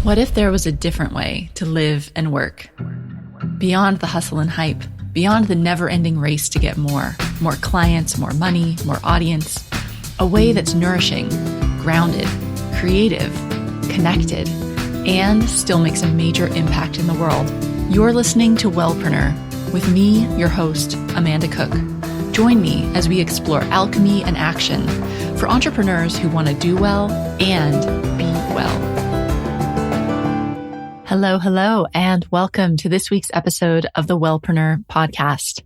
What if there was a different way to live and work? Beyond the hustle and hype, beyond the never-ending race to get more clients, more money, more audience, a way that's nourishing, grounded, creative, connected, and still makes a major impact in the world. You're listening to Wellpreneur with me, your host, Amanda Cook. Join me as we explore alchemy and action for entrepreneurs who want to do well and be well. Hello, and welcome to this week's episode of the Wellpreneur podcast.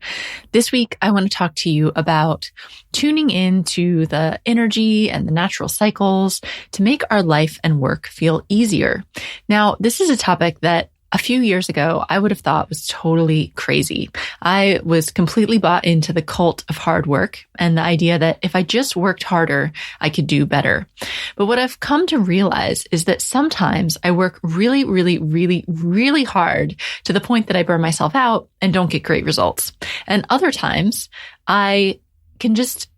This week, I want to talk to you about tuning into the energy and the natural cycles to make our life and work feel easier. Now, this is a topic that a few years ago, I would have thought was totally crazy. I was completely bought into the cult of hard work and the idea that if I just worked harder, I could do better. But what I've come to realize is that sometimes I work really hard to the point that I burn myself out and don't get great results. And other times I can just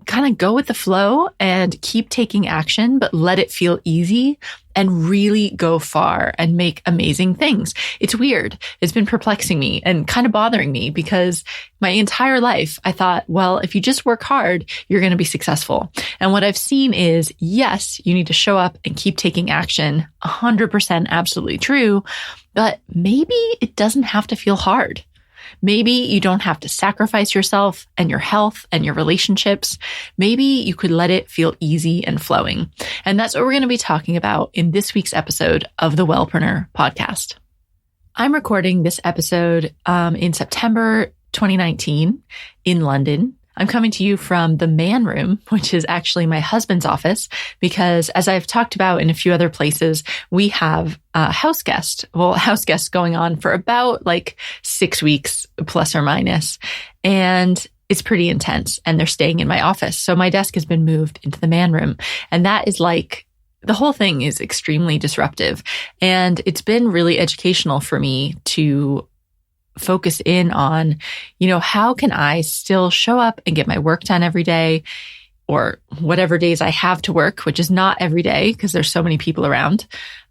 kind of go with the flow and keep taking action, but let it feel easy and really go far and make amazing things. It's weird. It's been perplexing me and kind of bothering me because my entire life I thought, well, if you just work hard, you're going to be successful. And what I've seen is, yes, you need to show up and keep taking action. 100% absolutely true. But maybe it doesn't have to feel hard. Maybe you don't have to sacrifice yourself and your health and your relationships. Maybe you could let it feel easy and flowing. And that's what we're going to be talking about in this week's episode of the Wellpreneur podcast. I'm recording this episode in September 2019 in London. I'm coming to you from the man room, which is actually my husband's office, because as I've talked about in a few other places, we have a house guest going on for about 6 weeks, plus or minus. And it's pretty intense. And they're staying in my office. So my desk has been moved into the man room. And that is the whole thing is extremely disruptive. And it's been really educational for me to focus in on, how can I still show up and get my work done every day, or whatever days I have to work, which is not every day because there's so many people around.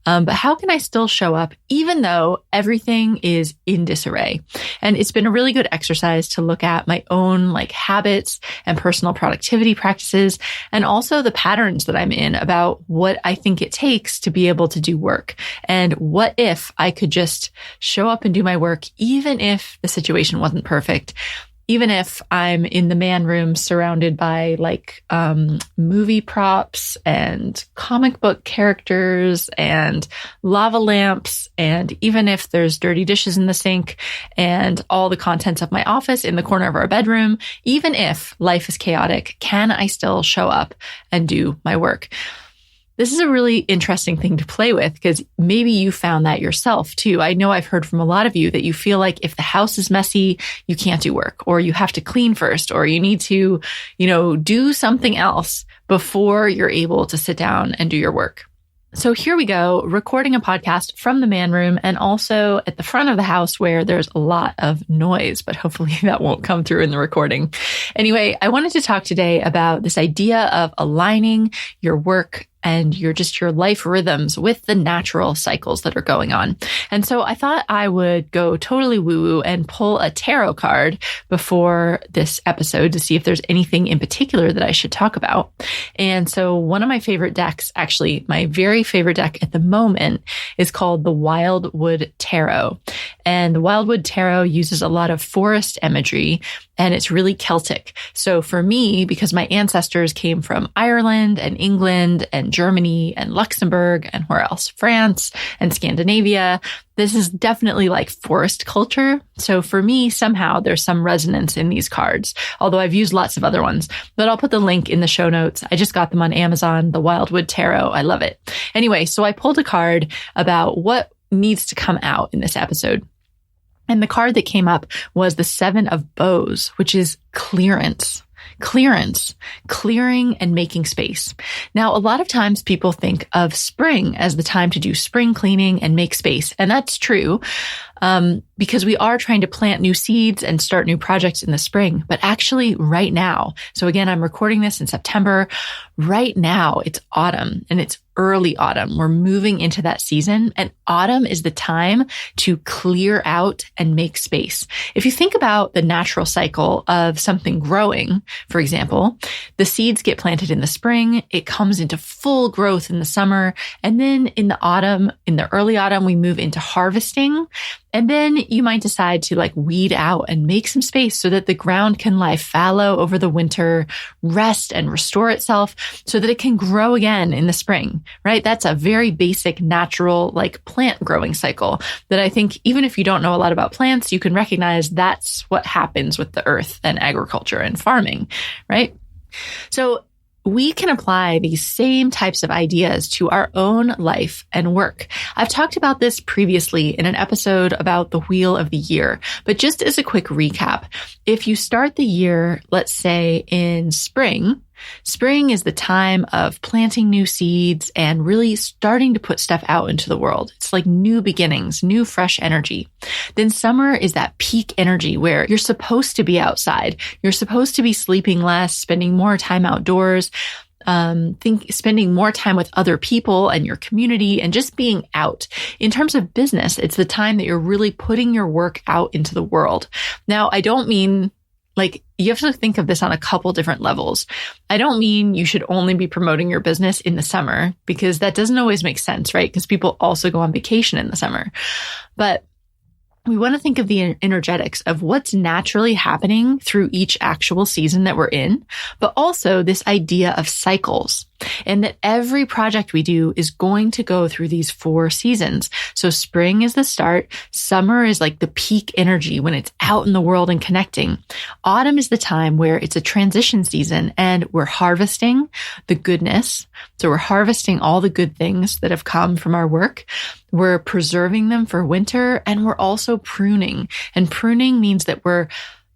But how can I still show up even though everything is in disarray? And it's been a really good exercise to look at my own habits and personal productivity practices, and also the patterns that I'm in about what I think it takes to be able to do work. And what if I could just show up and do my work, even if the situation wasn't perfect? Even if I'm in the man room surrounded by movie props and comic book characters and lava lamps, and even if there's dirty dishes in the sink and all the contents of my office in the corner of our bedroom, even if life is chaotic, can I still show up and do my work? This is a really interesting thing to play with because maybe you found that yourself too. I know I've heard from a lot of you that you feel like if the house is messy, you can't do work, or you have to clean first, or you need to, do something else before you're able to sit down and do your work. So here we go, recording a podcast from the man room and also at the front of the house where there's a lot of noise, but hopefully that won't come through in the recording. Anyway, I wanted to talk today about this idea of aligning your work and your life rhythms with the natural cycles that are going on. And so I thought I would go totally woo-woo and pull a tarot card before this episode to see if there's anything in particular that I should talk about. And so one of my favorite decks, actually my very favorite deck at the moment, is called the Wildwood Tarot. And the Wildwood Tarot uses a lot of forest imagery, and it's really Celtic. So for me, because my ancestors came from Ireland and England and Germany and Luxembourg and where else? France and Scandinavia. This is definitely forest culture. So for me, somehow there's some resonance in these cards, although I've used lots of other ones, but I'll put the link in the show notes. I just got them on Amazon, the Wildwood Tarot. I love it. Anyway, so I pulled a card about what needs to come out in this episode. And the card that came up was the 7 of Bows, which is clearance. Clearing and making space. Now, a lot of times people think of spring as the time to do spring cleaning and make space. And that's true. because we are trying to plant new seeds and start new projects in the spring, but actually right now. So again, I'm recording this in September. Right now, it's autumn and it's early autumn. We're moving into that season, and autumn is the time to clear out and make space. If you think about the natural cycle of something growing, for example, the seeds get planted in the spring, it comes into full growth in the summer, and then in the autumn, in the early autumn, we move into harvesting. And then you might decide to like weed out and make some space so that the ground can lie fallow over the winter, rest and restore itself so that it can grow again in the spring, right? That's a very basic, natural, like plant growing cycle that I think even if you don't know a lot about plants, you can recognize that's what happens with the earth and agriculture and farming, right? So we can apply these same types of ideas to our own life and work. I've talked about this previously in an episode about the wheel of the year, but just as a quick recap, if you start the year, let's say in spring, spring is the time of planting new seeds and really starting to put stuff out into the world. It's like new beginnings, new fresh energy. Then summer is that peak energy where you're supposed to be outside. You're supposed to be sleeping less, spending more time outdoors, spending more time with other people and your community and just being out. In terms of business, it's the time that you're really putting your work out into the world. Now, I don't mean like, you have to think of this on a couple different levels. I don't mean you should only be promoting your business in the summer because that doesn't always make sense, right? Because people also go on vacation in the summer. But we want to think of the energetics of what's naturally happening through each actual season that we're in, but also this idea of cycles and that every project we do is going to go through these 4 seasons. So spring is the start. Summer is like the peak energy when it's out in the world and connecting. Autumn is the time where it's a transition season and we're harvesting the goodness. So we're harvesting all the good things that have come from our work. We're preserving them for winter, and we're also pruning. And pruning means that we're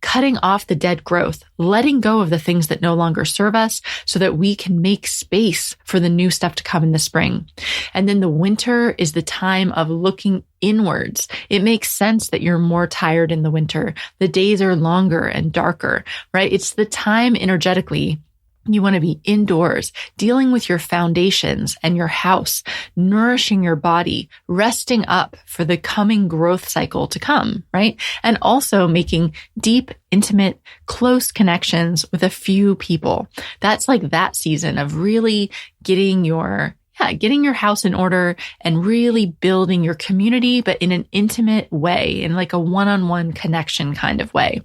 cutting off the dead growth, letting go of the things that no longer serve us so that we can make space for the new stuff to come in the spring. And then the winter is the time of looking inwards. It makes sense that you're more tired in the winter. The days are longer and darker, right? It's the time energetically you want to be indoors, dealing with your foundations and your house, nourishing your body, resting up for the coming growth cycle to come, right? And also making deep, intimate, close connections with a few people. That's like that season of really getting your house in order and really building your community, but in an intimate way, in like a one-on-one connection kind of way.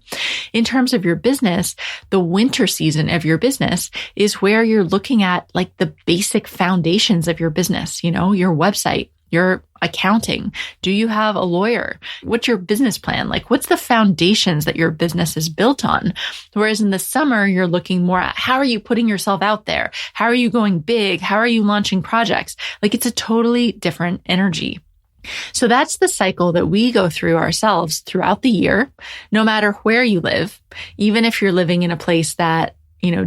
In terms of your business, the winter season of your business is where you're looking at like the basic foundations of your business, you know, your website, your accounting. Do you have a lawyer? What's your business plan? Like, what's the foundations that your business is built on? Whereas in the summer, you're looking more at how are you putting yourself out there? How are you going big? How are you launching projects? Like, it's a totally different energy. So that's the cycle that we go through ourselves throughout the year, no matter where you live, even if you're living in a place that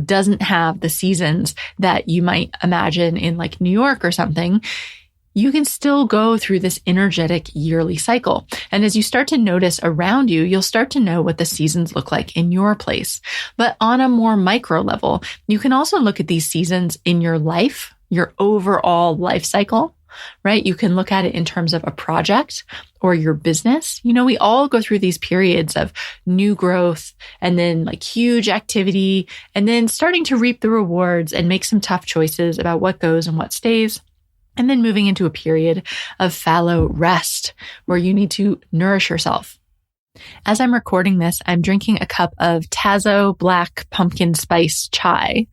doesn't have the seasons that you might imagine in like New York or something. You can still go through this energetic yearly cycle. And as you start to notice around you, you'll start to know what the seasons look like in your place. But on a more micro level, you can also look at these seasons in your life, your overall life cycle, right? You can look at it in terms of a project or your business. We all go through these periods of new growth and then like huge activity and then starting to reap the rewards and make some tough choices about what goes and what stays. And then moving into a period of fallow rest where you need to nourish yourself. As I'm recording this, I'm drinking a cup of Tazo black pumpkin spice chai,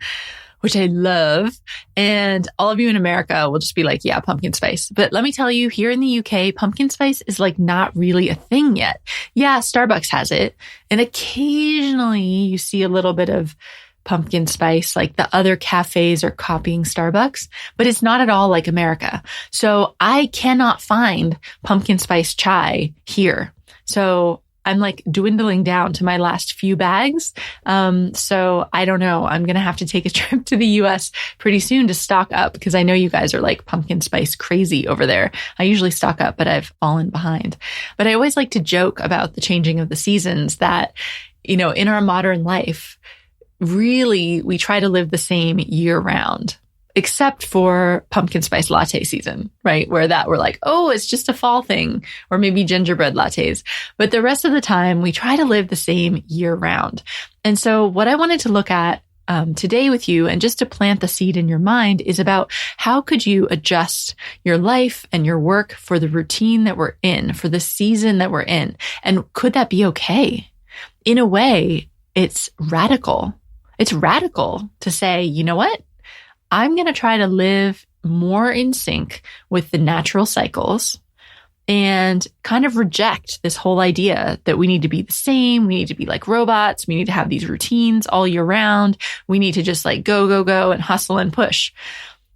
which I love. And all of you in America will just be like, yeah, pumpkin spice. But let me tell you, here in the UK, pumpkin spice is like not really a thing yet. Yeah, Starbucks has it. And occasionally you see a little bit of pumpkin spice, like the other cafes are copying Starbucks, but it's not at all like America. So I cannot find pumpkin spice chai here. So I'm like dwindling down to my last few bags. So I don't know. I'm going to have to take a trip to the US pretty soon to stock up because I know you guys are like pumpkin spice crazy over there. I usually stock up, but I've fallen behind. But I always like to joke about the changing of the seasons that, in our modern life, really we try to live the same year round. Except for pumpkin spice latte season, right? Where we're like, oh, it's just a fall thing, or maybe gingerbread lattes. But the rest of the time, we try to live the same year round. And so what I wanted to look at today with you, and just to plant the seed in your mind, is about how could you adjust your life and your work for the routine that we're in, for the season that we're in? And could that be okay? In a way, it's radical. It's radical to say, you know what? I'm going to try to live more in sync with the natural cycles and kind of reject this whole idea that we need to be the same. We need to be like robots. We need to have these routines all year round. We need to just like go and hustle and push.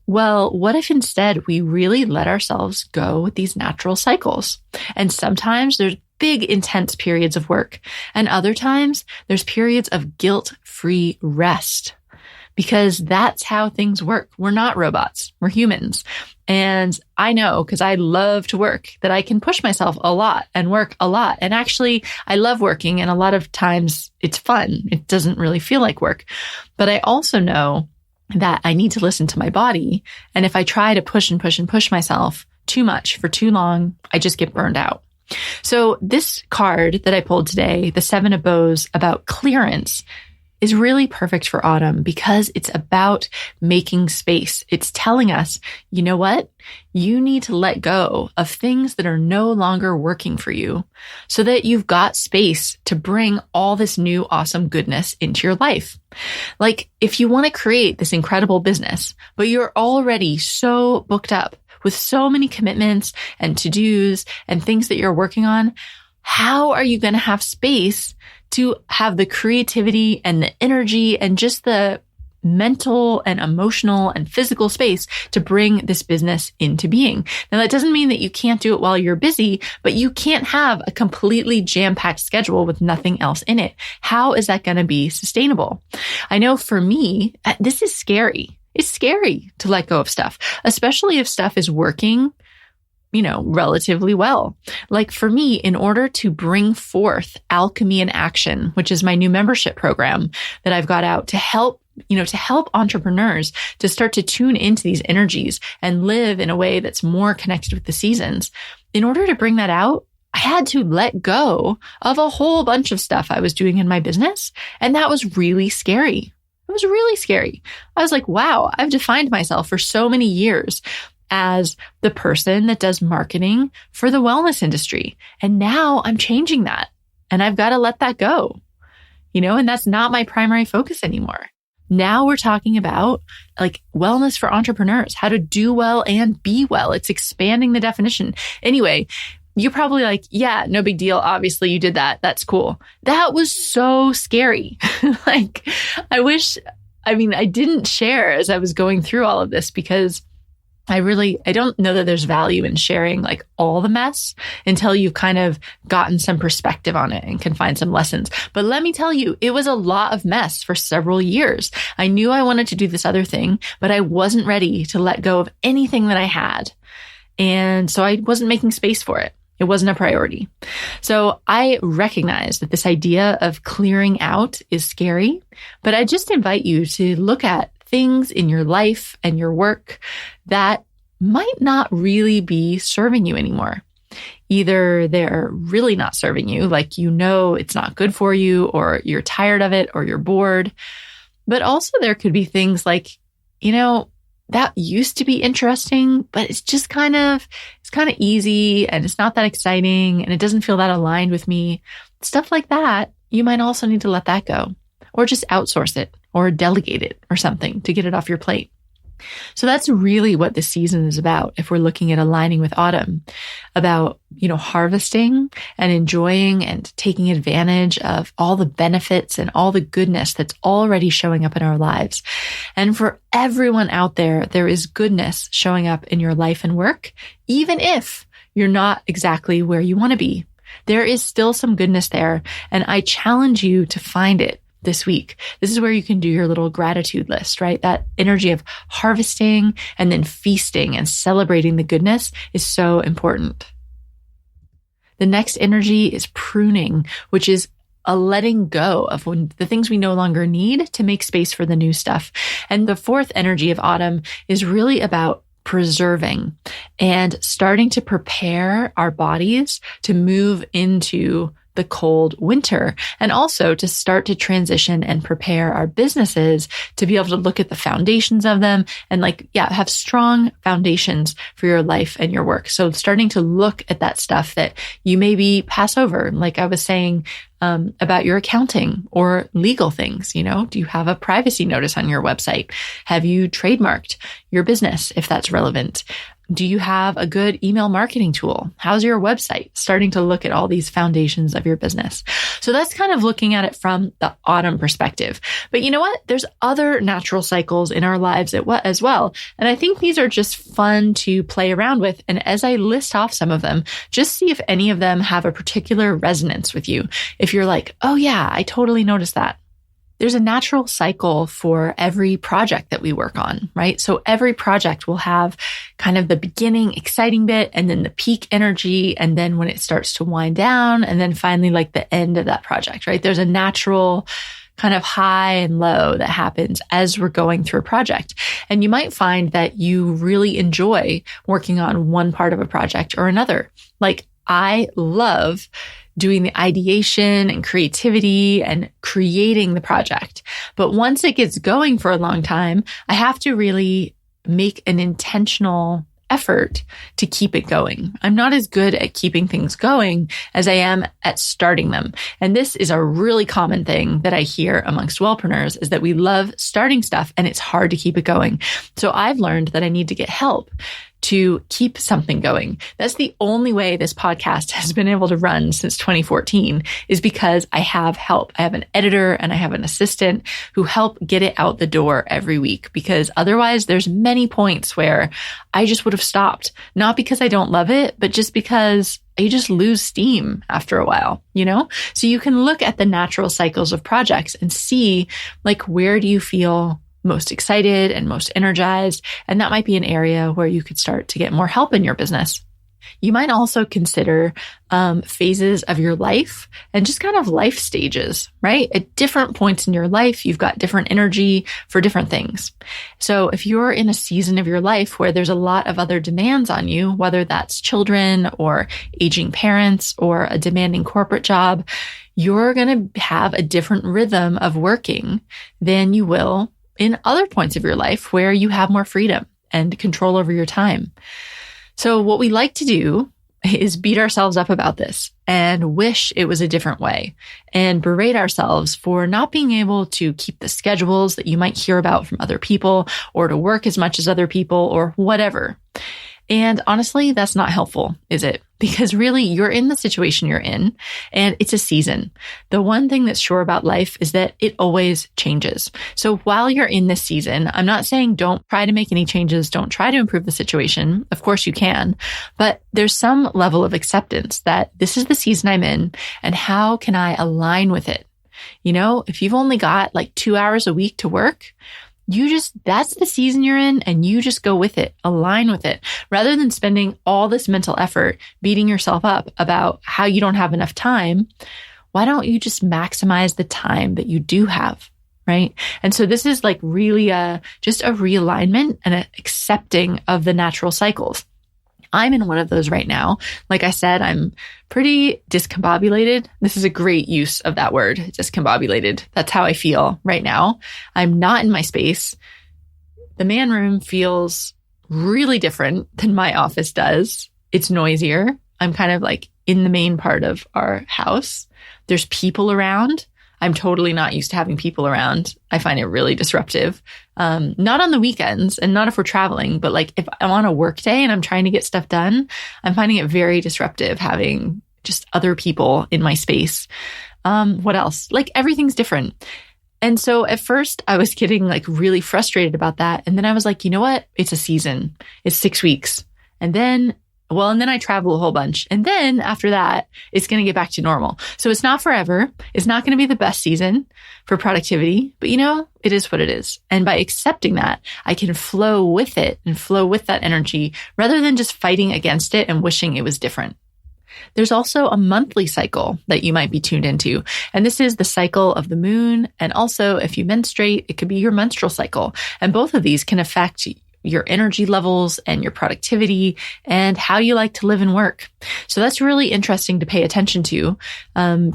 Well, what if instead we really let ourselves go with these natural cycles? And sometimes there's big, intense periods of work. And other times there's periods of guilt-free rest. Because that's how things work. We're not robots. We're humans. And I know, because I love to work, that I can push myself a lot and work a lot. And actually, I love working. And a lot of times it's fun. It doesn't really feel like work. But I also know that I need to listen to my body. And if I try to push myself too much for too long, I just get burned out. So this card that I pulled today, the Seven of Bows, about clearance, is really perfect for autumn because it's about making space. It's telling us, you know what? You need to let go of things that are no longer working for you so that you've got space to bring all this new awesome goodness into your life. Like if you want to create this incredible business, but you're already so booked up with so many commitments and to-dos and things that you're working on, how are you going to have space to have the creativity and the energy and just the mental and emotional and physical space to bring this business into being? Now, that doesn't mean that you can't do it while you're busy, but you can't have a completely jam-packed schedule with nothing else in it. How is that going to be sustainable? I know for me, this is scary. It's scary to let go of stuff, especially if stuff is working relatively well. Like for me, in order to bring forth Alchemy in Action, which is my new membership program that I've got out to help entrepreneurs to start to tune into these energies and live in a way that's more connected with the seasons. In order to bring that out, I had to let go of a whole bunch of stuff I was doing in my business. And that was really scary. It was really scary. I was like, wow, I've defined myself for so many years as the person that does marketing for the wellness industry. And now I'm changing that and I've got to let that go, and that's not my primary focus anymore. Now we're talking about like wellness for entrepreneurs, how to do well and be well. It's expanding the definition. Anyway, you're probably like, yeah, no big deal. Obviously you did that. That's cool. That was so scary. I didn't share as I was going through all of this because I don't know that there's value in sharing like all the mess until you've kind of gotten some perspective on it and can find some lessons. But let me tell you, it was a lot of mess for several years. I knew I wanted to do this other thing, but I wasn't ready to let go of anything that I had. And so I wasn't making space for it. It wasn't a priority. So I recognize that this idea of clearing out is scary, but I just invite you to look at things in your life and your work that might not really be serving you anymore. Either they're really not serving you, like it's not good for you, or you're tired of it, or you're bored. But also there could be things like, that used to be interesting, but it's just kind of easy and it's not that exciting and it doesn't feel that aligned with me. Stuff like that, you might also need to let that go or just outsource it or delegate it or something to get it off your plate. So that's really what this season is about. If we're looking at aligning with autumn, about, harvesting and enjoying and taking advantage of all the benefits and all the goodness that's already showing up in our lives. And for everyone out there, there is goodness showing up in your life and work, even if you're not exactly where you want to be. There is still some goodness there, and I challenge you to find it this week. This is where you can do your little gratitude list, right? That energy of harvesting and then feasting and celebrating the goodness is so important. The next energy is pruning, which is a letting go of the things we no longer need to make space for the new stuff. And the fourth energy of autumn is really about preserving and starting to prepare our bodies to move into the cold winter, and also to start to transition and prepare our businesses to be able to look at the foundations of them and have strong foundations for your life and your work. So starting to look at that stuff that you maybe pass over, like I was saying, about your accounting or legal things. Do you have a privacy notice on your website? Have you trademarked your business if that's relevant? Do you have a good email marketing tool? How's your website? Starting to look at all these foundations of your business. So that's kind of looking at it from the autumn perspective. But you know what? There's other natural cycles in our lives as well. And I think these are just fun to play around with. And as I list off some of them, just see if any of them have a particular resonance with you. If you're like, oh yeah, I totally noticed that. There's a natural cycle for every project that we work on, right? So every project will have kind of the beginning exciting bit and then the peak energy. And then when it starts to wind down and then finally the end of that project, right? There's a natural kind of high and low that happens as we're going through a project. And you might find that you really enjoy working on one part of a project or another. I love doing the ideation and creativity and creating the project. But once it gets going for a long time, I have to really make an intentional effort to keep it going. I'm not as good at keeping things going as I am at starting them. And this is a really common thing that I hear amongst wellpreneurs, is that we love starting stuff and it's hard to keep it going. So I've learned that I need to get help to keep something going. That's the only way this podcast has been able to run since 2014, is because I have help. I have an editor and I have an assistant who help get it out the door every week, because otherwise there's many points where I just would have stopped, not because I don't love it, but just because you just lose steam after a while, So you can look at the natural cycles of projects and see where do you feel most excited and most energized. And that might be an area where you could start to get more help in your business. You might also consider phases of your life and just kind of life stages, right? At different points in your life, you've got different energy for different things. So if you're in a season of your life where there's a lot of other demands on you, whether that's children or aging parents or a demanding corporate job, you're going to have a different rhythm of working than you will in other points of your life where you have more freedom and control over your time. So what we like to do is beat ourselves up about this and wish it was a different way and berate ourselves for not being able to keep the schedules that you might hear about from other people, or to work as much as other people, or whatever. And honestly, that's not helpful, is it? Because really, you're in the situation you're in, and it's a season. The one thing that's sure about life is that it always changes. So while you're in this season, I'm not saying don't try to make any changes, don't try to improve the situation. Of course you can, but there's some level of acceptance that this is the season I'm in, and how can I align with it? If you've only got 2 hours a week to work, that's the season you're in, and you just go with it, align with it, rather than spending all this mental effort beating yourself up about how you don't have enough time. Why don't you just maximize the time that you do have, right? And so this is really just a realignment and an accepting of the natural cycles. I'm in one of those right now. Like I said, I'm pretty discombobulated. This is a great use of that word, discombobulated. That's how I feel right now. I'm not in my space. The man room feels really different than my office does. It's noisier. I'm kind of in the main part of our house. There's people around. I'm totally not used to having people around. I find it really disruptive. Not on the weekends and not if we're traveling, but if I'm on a work day and I'm trying to get stuff done, I'm finding it very disruptive having just other people in my space. What else? Everything's different. And so at first I was getting really frustrated about that. And then I was you know what? It's a season. It's 6 weeks. And then Well, and then I travel a whole bunch. And then after that, it's going to get back to normal. So it's not forever. It's not going to be the best season for productivity, but it is what it is. And by accepting that, I can flow with it and flow with that energy rather than just fighting against it and wishing it was different. There's also a monthly cycle that you might be tuned into. And this is the cycle of the moon. And also, if you menstruate, it could be your menstrual cycle. And both of these can affect your energy levels and your productivity and how you like to live and work. So that's really interesting to pay attention to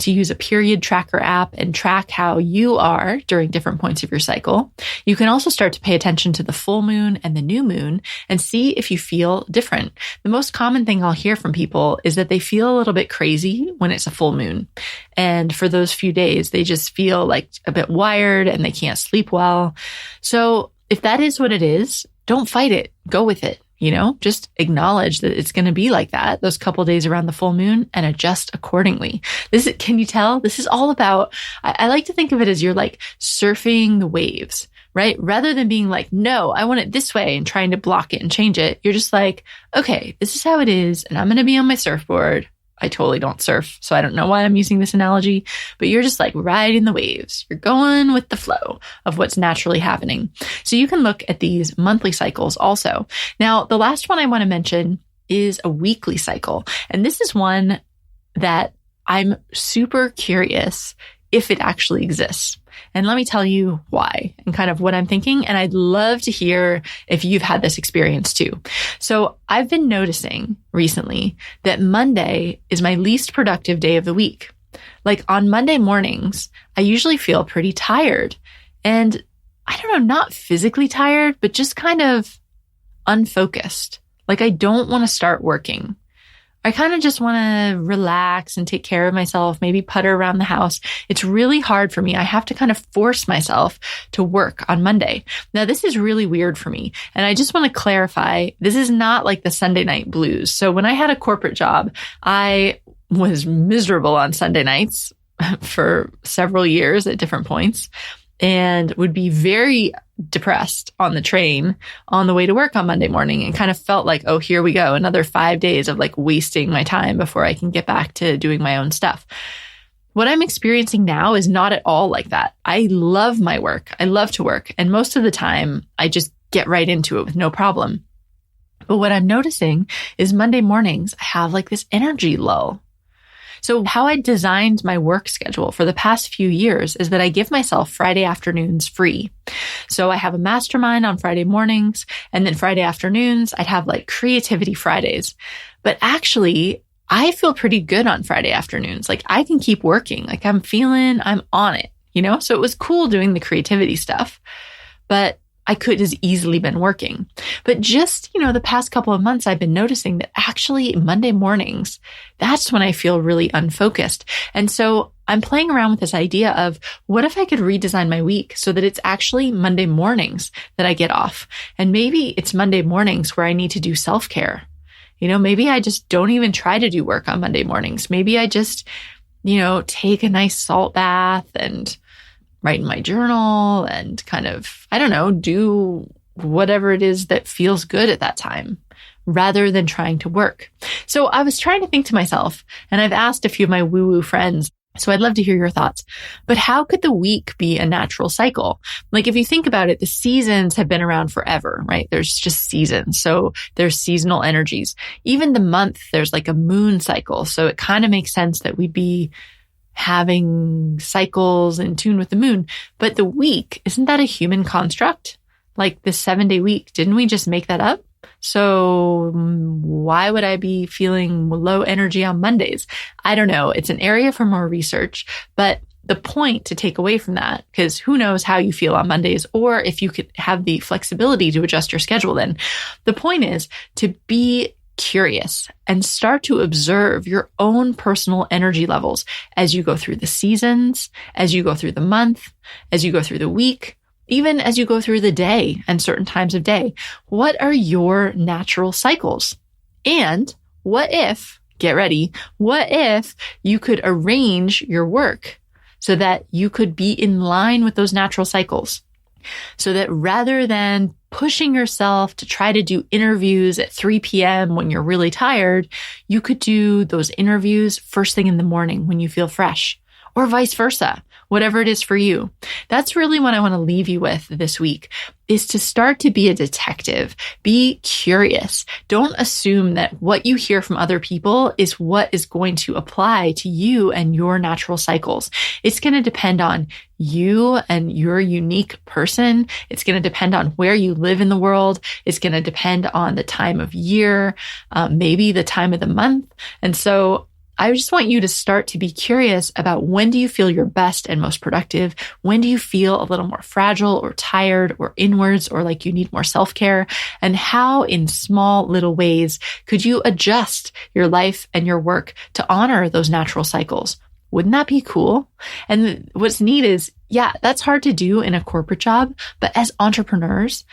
use a period tracker app and track how you are during different points of your cycle. You can also start to pay attention to the full moon and the new moon and see if you feel different. The most common thing I'll hear from people is that they feel a little bit crazy when it's a full moon. And for those few days, they just feel like a bit wired and they can't sleep well. So if that is what it is, don't fight it. Go with it. Just acknowledge that it's going to be like that those couple days around the full moon and adjust accordingly. Can you tell? This is all about, I like to think of it as you're like surfing the waves, right? Rather than being like, no, I want it this way and trying to block it and change it. You're just like, okay, this is how it is. And I'm going to be on my surfboard. I totally don't surf, so I don't know why I'm using this analogy, but you're just like riding the waves. You're going with the flow of what's naturally happening. So you can look at these monthly cycles also. Now, the last one I want to mention is a weekly cycle. And this is one that I'm super curious if it actually exists. And let me tell you why and kind of what I'm thinking. And I'd love to hear if you've had this experience too. So I've been noticing recently that Monday is my least productive day of the week. Like on Monday mornings, I usually feel pretty tired. And I don't know, not physically tired, but just kind of unfocused. Like I don't want to start working. I kind of just want to relax and take care of myself, maybe putter around the house. It's really hard for me. I have to kind of force myself to work on Monday. Now, this is really weird for me. And I just want to clarify, this is not like the Sunday night blues. So when I had a corporate job, I was miserable on Sunday nights for several years at different points and would be very depressed on the train on the way to work on Monday morning and kind of felt like, oh, here we go. Another 5 days of like wasting my time before I can get back to doing my own stuff. What I'm experiencing now is not at all like that. I love my work. I love to work. And most of the time I just get right into it with no problem. But what I'm noticing is Monday mornings, I have like this energy lull. So how I designed my work schedule for the past few years is that I give myself Friday afternoons free. So I have a mastermind on Friday mornings, and then Friday afternoons, I'd have like creativity Fridays. But actually, I feel pretty good on Friday afternoons. Like I can keep working. Like I'm on it, So it was cool doing the creativity stuff, but I could have easily been working. But just, the past couple of months, I've been noticing that actually Monday mornings, that's when I feel really unfocused. And so I'm playing around with this idea of what if I could redesign my week so that it's actually Monday mornings that I get off. And maybe it's Monday mornings where I need to do self-care. Maybe I just don't even try to do work on Monday mornings. Maybe I just, take a nice salt bath and write in my journal and kind of, do whatever it is that feels good at that time rather than trying to work. So I was trying to think to myself, and I've asked a few of my woo-woo friends, so I'd love to hear your thoughts, but how could the week be a natural cycle? Like if you think about it, the seasons have been around forever, right? There's just seasons. So there's seasonal energies. Even the month, there's like a moon cycle. So it kind of makes sense that we'd be having cycles in tune with the moon. But the week, isn't that a human construct? Like the 7-day week, didn't we just make that up? So why would I be feeling low energy on Mondays? I don't know. It's an area for more research, but the point to take away from that, because who knows how you feel on Mondays, or if you could have the flexibility to adjust your schedule then. The point is to be curious and start to observe your own personal energy levels as you go through the seasons, as you go through the month, as you go through the week, even as you go through the day and certain times of day. What are your natural cycles? And what if, get ready, what if you could arrange your work so that you could be in line with those natural cycles? So that rather than pushing yourself to try to do interviews at 3 p.m. when you're really tired, you could do those interviews first thing in the morning when you feel fresh, or vice versa, whatever it is for you. That's really what I want to leave you with this week, is to start to be a detective. Be curious. Don't assume that what you hear from other people is what is going to apply to you and your natural cycles. It's going to depend on you and your unique person. It's going to depend on where you live in the world. It's going to depend on the time of year, maybe the time of the month. And so I just want you to start to be curious about, when do you feel your best and most productive? When do you feel a little more fragile or tired or inwards or like you need more self-care? And how in small little ways could you adjust your life and your work to honor those natural cycles? Wouldn't that be cool? And what's neat is, yeah, that's hard to do in a corporate job, but as entrepreneurs,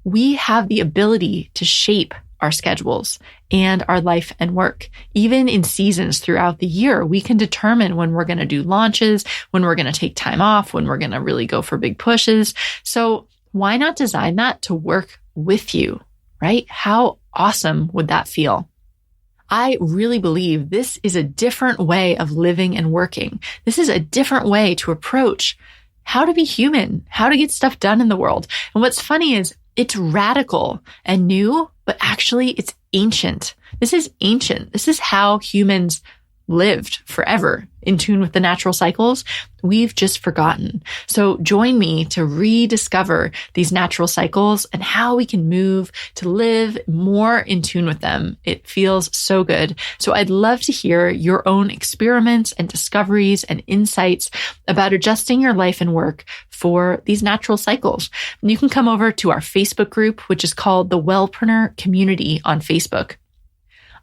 we have the ability to shape our schedules and our life and work. Even in seasons throughout the year, we can determine when we're going to do launches, when we're going to take time off, when we're going to really go for big pushes. So why not design that to work with you, right? How awesome would that feel? I really believe this is a different way of living and working. This is a different way to approach how to be human, how to get stuff done in the world. And what's funny is it's radical and new, but actually it's ancient. This is ancient. This is how humans lived forever, in tune with the natural cycles. We've just forgotten. So join me to rediscover these natural cycles and how we can move to live more in tune with them. It feels so good. So I'd love to hear your own experiments and discoveries and insights about adjusting your life and work for these natural cycles. And you can come over to our Facebook group, which is called the Wellpreneur Community on Facebook.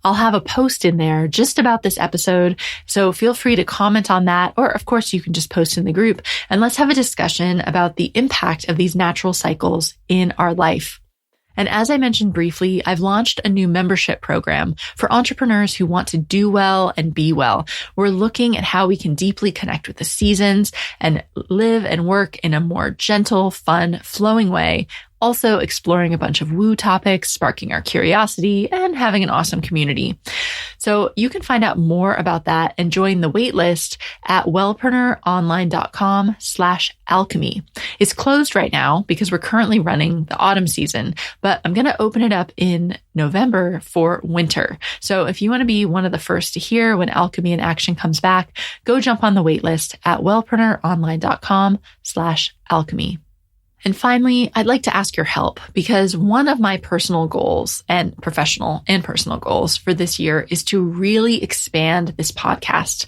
I'll have a post in there just about this episode, so feel free to comment on that, or of course you can just post in the group, and let's have a discussion about the impact of these natural cycles in our life. And as I mentioned briefly, I've launched a new membership program for entrepreneurs who want to do well and be well. We're looking at how we can deeply connect with the seasons and live and work in a more gentle, fun, flowing way, also exploring a bunch of woo topics, sparking our curiosity, and having an awesome community. So you can find out more about that and join the waitlist at wellpreneuronline.com/alchemy. It's closed right now because we're currently running the autumn season, but I'm going to open it up in November for winter. So if you want to be one of the first to hear when Alchemy in Action comes back, go jump on the waitlist at wellpreneuronline.com/alchemy. And finally, I'd like to ask your help, because one of my personal goals, and professional and personal goals for this year, is to really expand this podcast.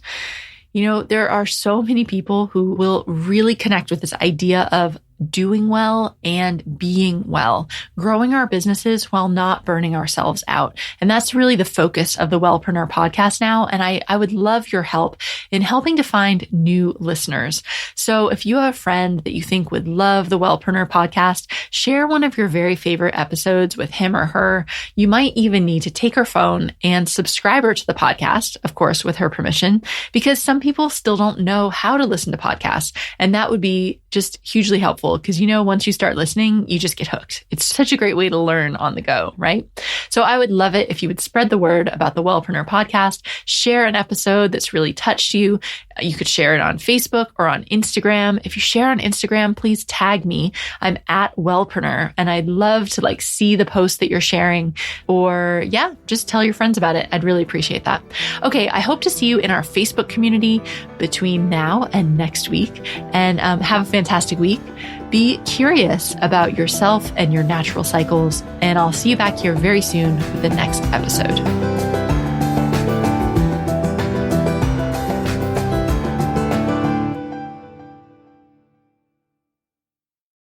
You know, there are so many people who will really connect with this idea of doing well and being well, growing our businesses while not burning ourselves out. And that's really the focus of the Wellpreneur podcast now. And I would love your help in helping to find new listeners. So if you have a friend that you think would love the Wellpreneur podcast, share one of your very favorite episodes with him or her. You might even need to take her phone and subscribe her to the podcast, of course, with her permission, because some people still don't know how to listen to podcasts. And that would be just hugely helpful, because, you know, once you start listening, you just get hooked. It's such a great way to learn on the go, right? So I would love it if you would spread the word about the Wellpreneur podcast, share an episode that's really touched you. You could share it on Facebook or on Instagram. If you share on Instagram, please tag me. I'm at Wellpreneur, and I'd love to see the post that you're sharing, or just tell your friends about it. I'd really appreciate that. Okay. I hope to see you in our Facebook community between now and next week, and have a fantastic week. Be curious about yourself and your natural cycles, and I'll see you back here very soon with the next episode.